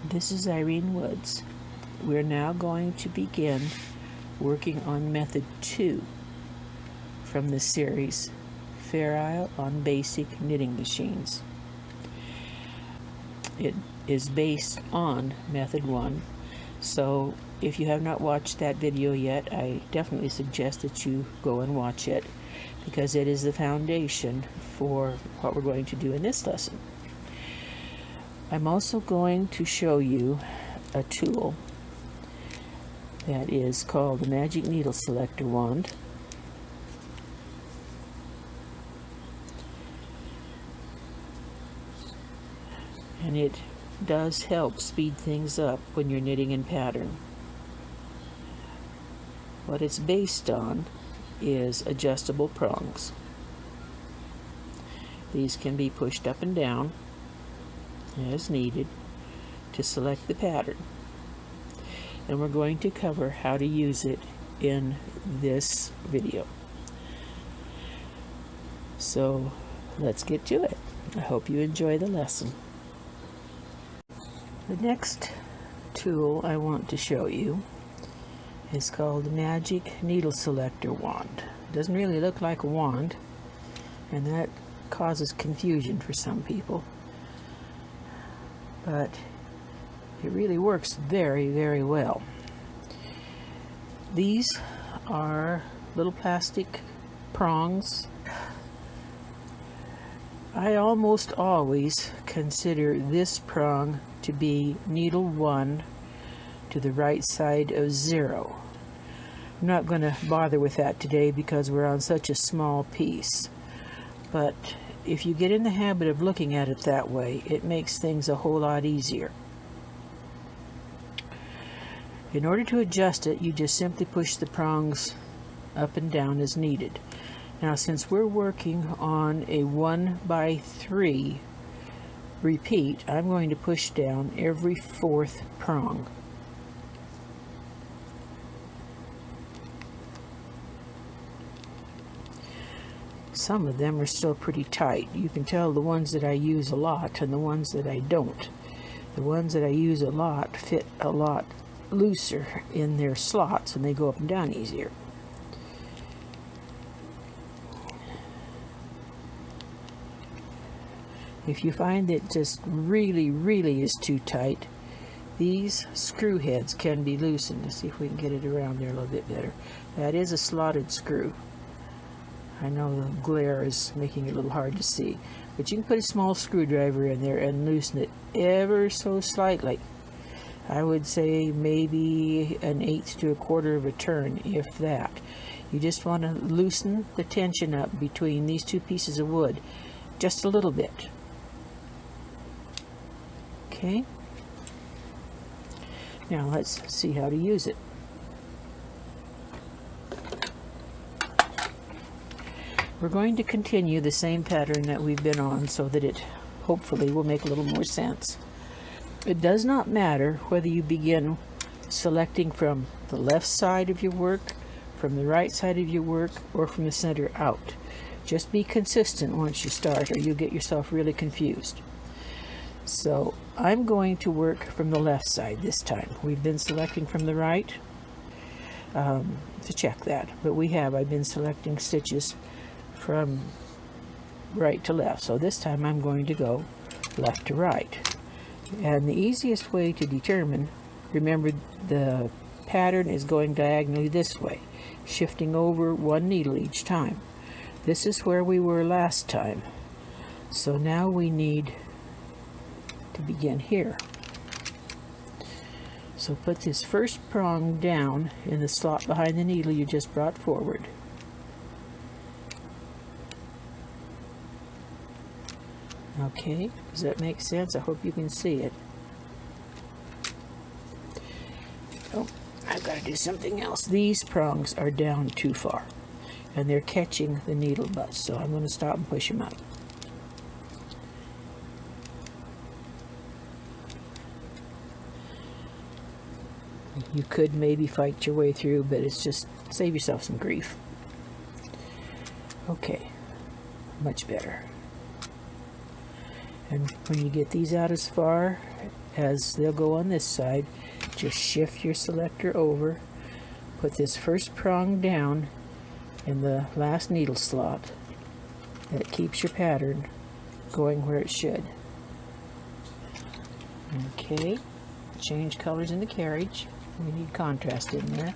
This is Irene Woods. We're now going to begin working on method 2 from the series Fairisle on Basic Knitting Machines. It is based on method 1, so if you have not watched that video yet, I definitely suggest that you go and watch it, because it is the foundation for what we're going to do in this lesson. I'm also going to show you a tool that is called the Magic Needle Selector Wand. And it does help speed things up when you're knitting in pattern. What it's based on is adjustable prongs. These can be pushed up and down as needed to select the pattern. And we're going to cover how to use it in this video. So let's get to it. I hope you enjoy the lesson. The next tool I want to show you is called the Magic Needle Selector Wand. It doesn't really look like a wand, and that causes confusion for some people. But it really works very, very well. These are little plastic prongs. I almost always consider this prong to be needle 1 to the right side of 0. I'm not going to bother with that today because we're on such a small piece. But if you get in the habit of looking at it that way, it makes things a whole lot easier. In order to adjust it, you just simply push the prongs up and down as needed. Now, since we're working on a 1x3 repeat, I'm going to push down every 4th prong. Some of them are still pretty tight. You can tell the ones that I use a lot and the ones that I don't. The ones that I use a lot fit a lot looser in their slots and they go up and down easier. If you find it just really is too tight, these screw heads can be loosened. Let's see if we can get it around there a little bit better. That is a slotted screw. I know the glare is making it a little hard to see, but you can put a small screwdriver in there and loosen it ever so slightly. I would say maybe 1/8 to 1/4 of a turn, if that. You just want to loosen the tension up between these two pieces of wood just a little bit. Okay? Now let's see how to use it. We're going to continue the same pattern that we've been on so that it hopefully will make a little more sense. It does not matter whether you begin selecting from the left side of your work, from the right side of your work, or from the center out. Just be consistent once you start, or you'll get yourself really confused. So I'm going to work from the left side this time. We've been selecting from the right to check that, but I've been selecting stitches from right to left. So this time I'm going to go left to right. And the easiest way to determine, remember the pattern is going diagonally this way, shifting over 1 needle each time. This is where we were last time. So now we need to begin here. So put this first prong down in the slot behind the needle you just brought forward. Okay, does that make sense? I hope you can see it. Oh, I've got to do something else. These prongs are down too far, and they're catching the needle butts, so I'm going to stop and push them up. You could maybe fight your way through, but it's just save yourself some grief. Okay, much better. And when you get these out as far as they'll go on this side, just shift your selector over, put this first prong down in the last needle slot. That keeps your pattern going where it should. Okay, change colors in the carriage. We need contrast in there.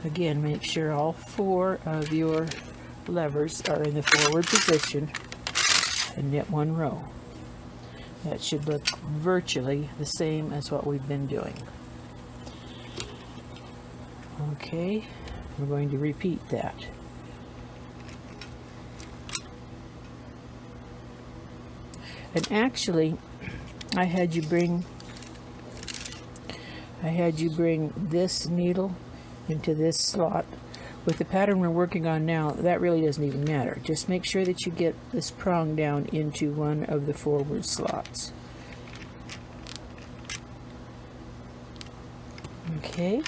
Again, make sure all 4 of your levers are in the forward position and knit 1 row. That should look virtually the same as what we've been doing. Okay, we're going to repeat that. And actually, I had you bring this needle into this slot. With the pattern we're working on now, that really doesn't even matter. Just make sure that you get this prong down into one of the forward slots. Okay.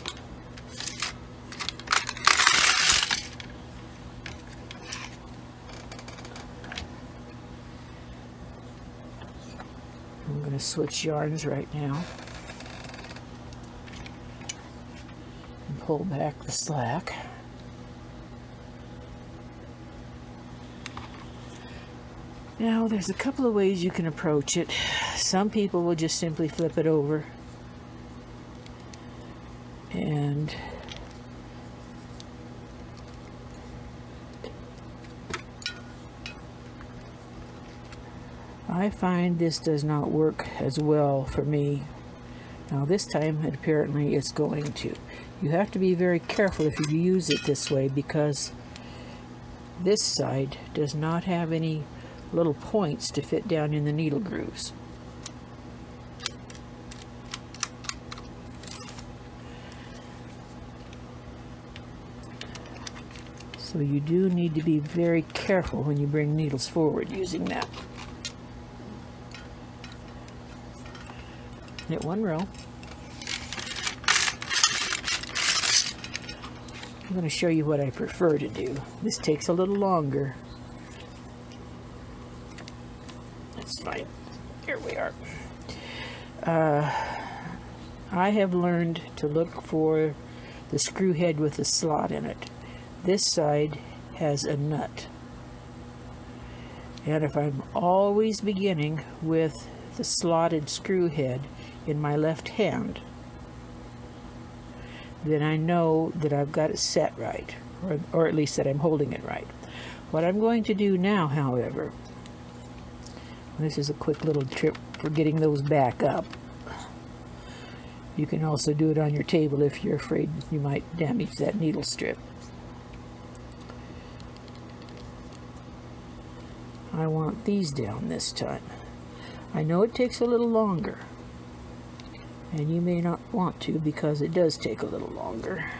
I'm going to switch yarns right now and pull back the slack. Now, there's a couple of ways you can approach it. Some people will just simply flip it over and I find this does not work as well for me. Now this time apparently it's going to. You have to be very careful if you use it this way, because this side does not have any little points to fit down in the needle grooves. So you do need to be very careful when you bring needles forward using that. Knit 1 row. I'm going to show you what I prefer to do. This takes a little longer. That's fine. Here we are. I have learned to look for the screw head with the slot in it. This side has a nut. And if I'm always beginning with the slotted screw head in my left hand, then I know that I've got it set right, or at least that I'm holding it right. What I'm going to do now, however, this is a quick little tip for getting those back up. You can also do it on your table if you're afraid you might damage that needle strip. I want these down this time. I know it takes a little longer, and you may not want to, because it does take a little longer.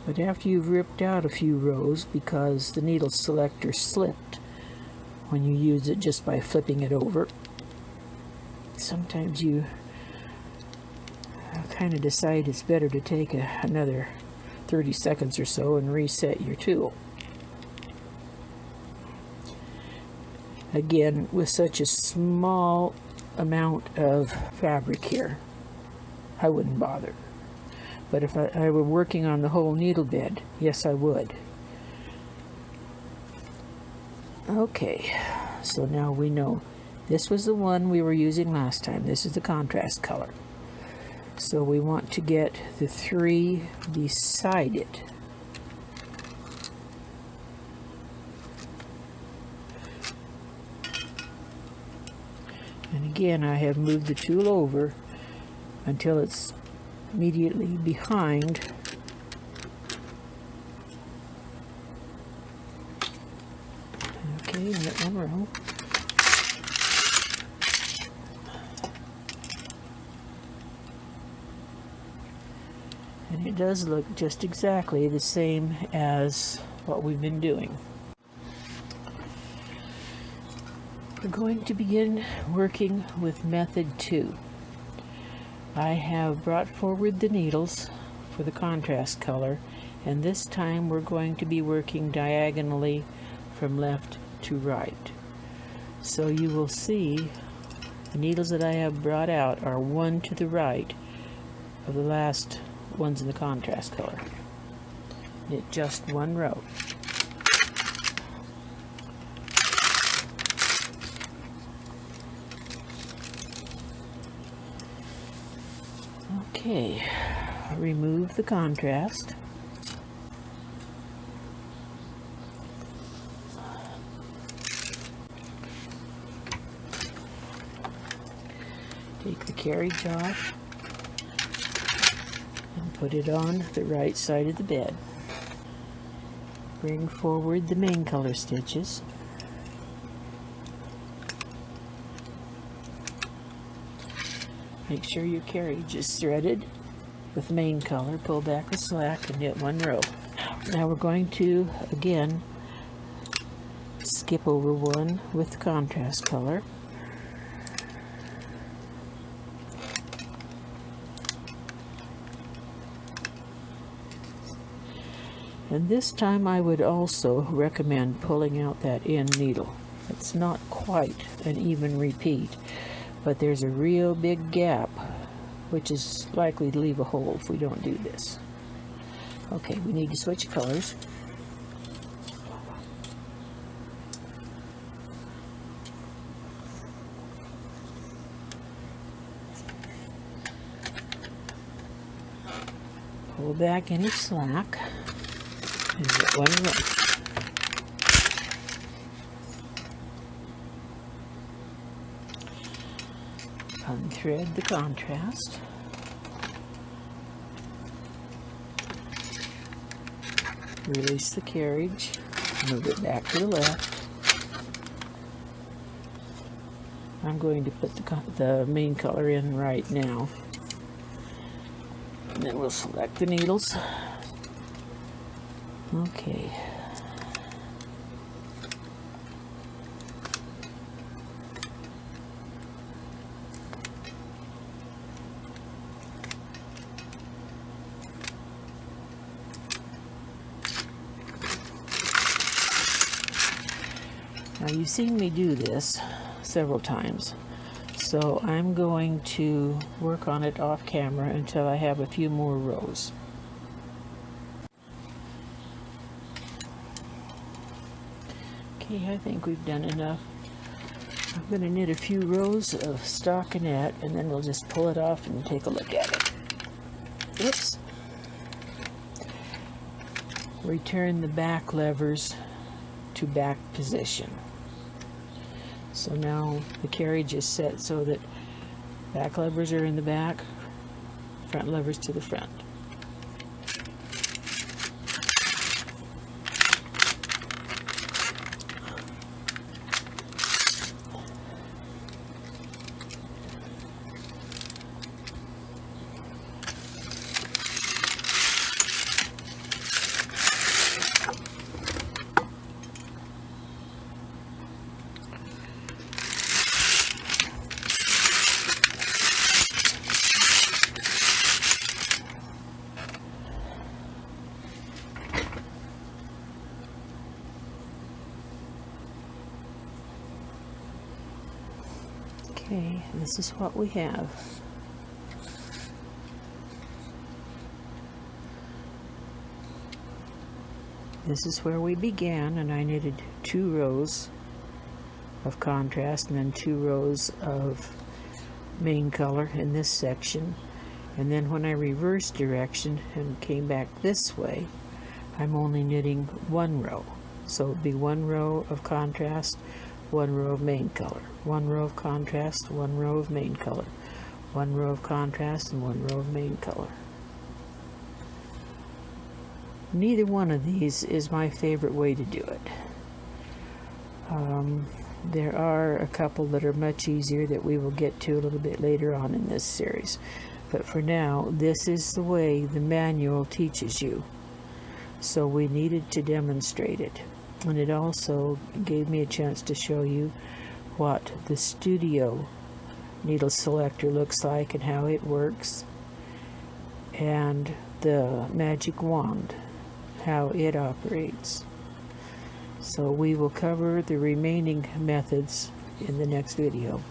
But after you've ripped out a few rows, because the needle selector slipped when you use it just by flipping it over, sometimes you kind of decide it's better to take another 30 seconds or so and reset your tool. Again, with such a small amount of fabric here, I wouldn't bother. But if I were working on the whole needle bed, yes, I would. Okay, so now we know this was the one we were using last time. This is the contrast color. So we want to get the 3 beside it. And again, I have moved the tool over until it's immediately behind knit 1 row. And it does look just exactly the same as what we've been doing. For We're going to begin working with method 2. I have brought forward the needles for the contrast color, and this time we're going to be working diagonally from left to right. So you will see the needles that I have brought out are one to the right of the last ones in the contrast color. Knit just one row. Okay, remove the contrast. Take the carriage off and put it on the right side of the bed. Bring forward the main color stitches. Make sure your carriage is threaded with main color. Pull back the slack and knit one row. Now we're going to again skip over one with the contrast color. And this time I would also recommend pulling out that end needle. It's not quite an even repeat, but there's a real big gap, which is likely to leave a hole if we don't do this. Okay, we need to switch colors. Pull back any slack. And get one row. Unthread the contrast. Release the carriage. Move it back to the left. I'm going to put the main color in right now. And then we'll select the needles. Okay. Now you've seen me do this several times, so I'm going to work on it off camera until I have a few more rows. Okay, I think we've done enough. I'm going to knit a few rows of stockinette and then we'll just pull it off and take a look at it. Oops. Return the back levers to back position. So now the carriage is set so that back levers are in the back, front levers to the front. Okay, this is what we have. This is where we began, and I knitted 2 rows of contrast and then 2 rows of main color in this section. And then when I reversed direction and came back this way, I'm only knitting 1 row. So it would be 1 row of contrast, 1 row of main color, 1 row of contrast, 1 row of main color, 1 row of contrast, and 1 row of main color. Neither one of these is my favorite way to do it. There are a couple that are much easier that we will get to a little bit later on in this series. But for now, this is the way the manual teaches you. So we needed to demonstrate it. And it also gave me a chance to show you what the studio needle selector looks like and how it works, and the magic wand, how it operates. So we will cover the remaining methods in the next video.